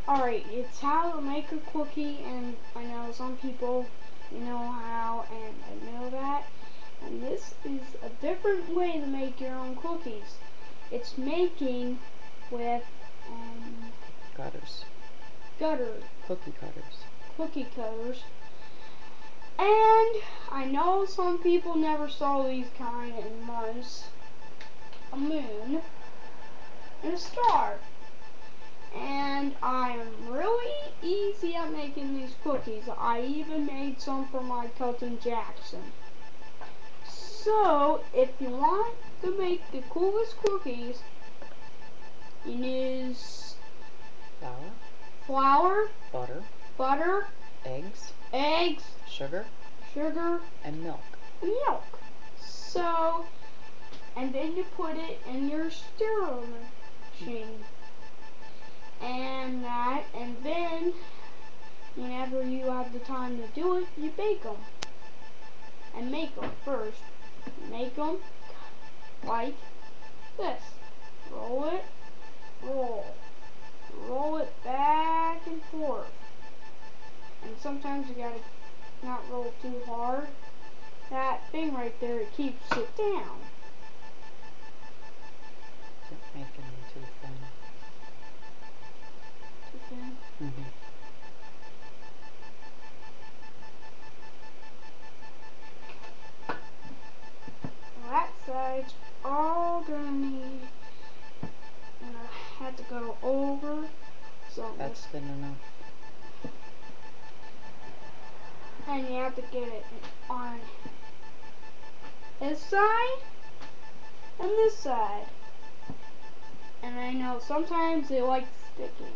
Alright, it's how to make a cookie, and I know some people know how, and I know that. And this is a different way to make your own cookies. It's making with Cutters. Cookie cutters. And I know some people never saw these kind in months. A moon and a star. And I'm really easy at making these cookies. I even made some for my cousin Jackson. So, if you want to make the coolest cookies, you use flour, butter, eggs, sugar, and milk. So, and then you put it in your stirrer machine. And then whenever you have the time to do it, you bake them. And make them first. Make them like this. Roll it, roll it back and forth. And sometimes you gotta not roll too hard. That thing right there, it keeps it down. Don't make them too thin. Too thin? Mm-hmm. That side's all gonna need, and I had to go over. So That's thin enough. And you have to get it on this side and this side. And I know sometimes it likes sticking.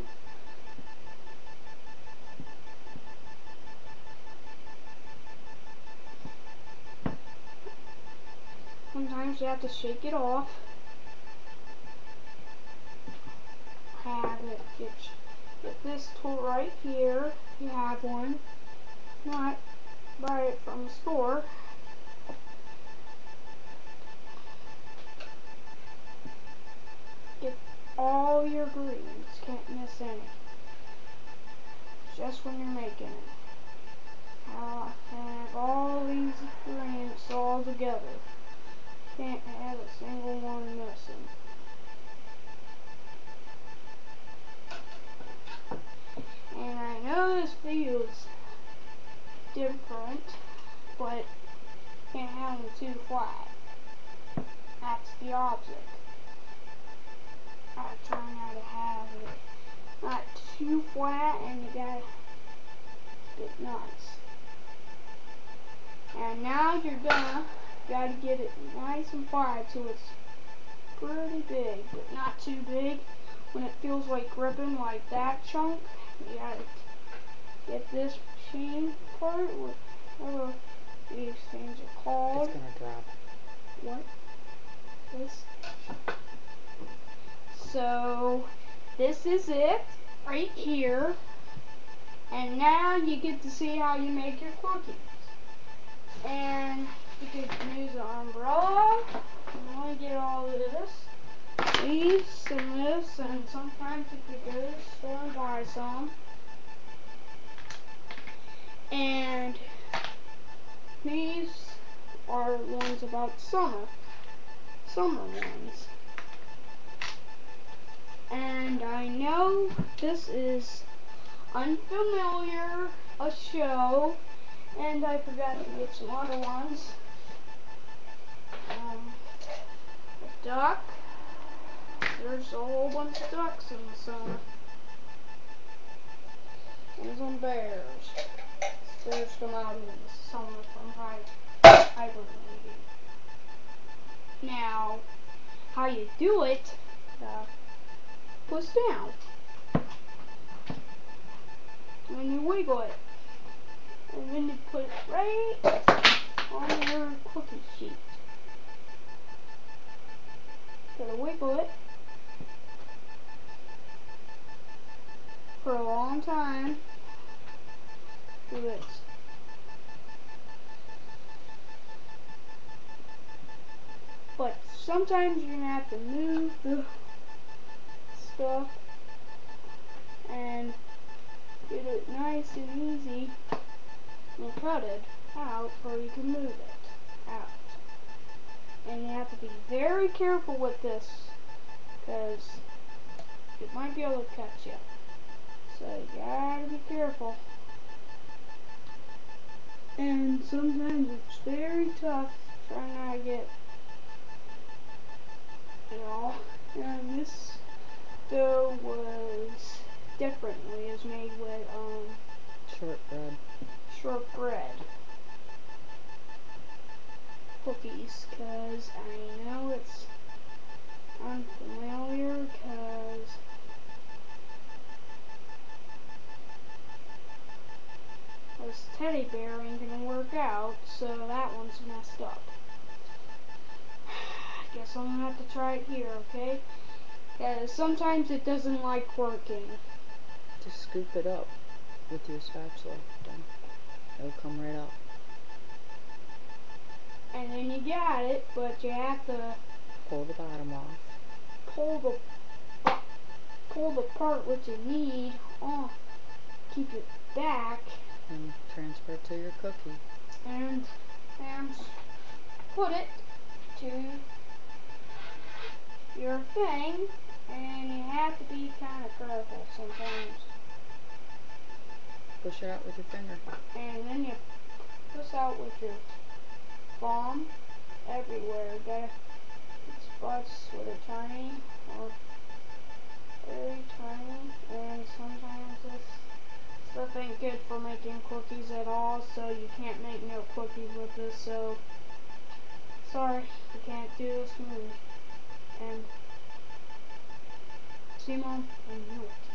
Sometimes you have to shake it off. Have it get this tool right here. You have one. Not buy it from the store. Get all your ingredients. Can't miss any. Just when you're making it. Have all these ingredients all together. Can't have a single one missing. And I know this video is different, but can't have them too flat. That's the object. I try not to have it not too flat, and you gotta get nice. And now you're gotta get it nice and wide so it's pretty big, but not too big. When it feels like gripping like that chunk, you gotta get this machine part, whatever these things are called. It's gonna drop. What? This? So, this is it, right here. And now you get to see how you make your cookies. And you can use an umbrella. You want to get all of these and this, and sometimes you could go to the store and buy some. And these are ones about summer ones. And I know this is unfamiliar, a show, and I forgot to get some other ones. A duck. There's a whole bunch of ducks in the summer. And some bears. Bears come out in the summer from hibernating. Now, how you do it, push down. And you wiggle it. And then you put it right on your cookie sheet. Gotta wiggle it for a long time. Do this. But sometimes you're gonna have to move the stuff and get it nice and easy and cut it out so you can move it out. And you have to be very careful with this because it might be able to cut you. So you gotta be careful. And sometimes it's very tough trying not to get, and this dough was differently. It was made with shortbread cookies, because I know it's unfamiliar, because this teddy bear ain't gonna work out, so that one's messed up. I guess I'm gonna have to try it here, okay? Because sometimes it doesn't like working. Just scoop it up with your spatula, then it'll come right up. And then you got it, but you have to pull the bottom off. Pull the part which you need off. Keep it back. And transfer it to your cookie. And put it to your thing. And you have to be kind of careful sometimes. Push it out with your finger. And then you push out with your thumb everywhere. You gotta get spots with a tiny or very tiny. And sometimes this stuff ain't good for making cookies at all, so you can't make no cookies with this. So sorry, you can't do this movie. And see, Mom, I knew it.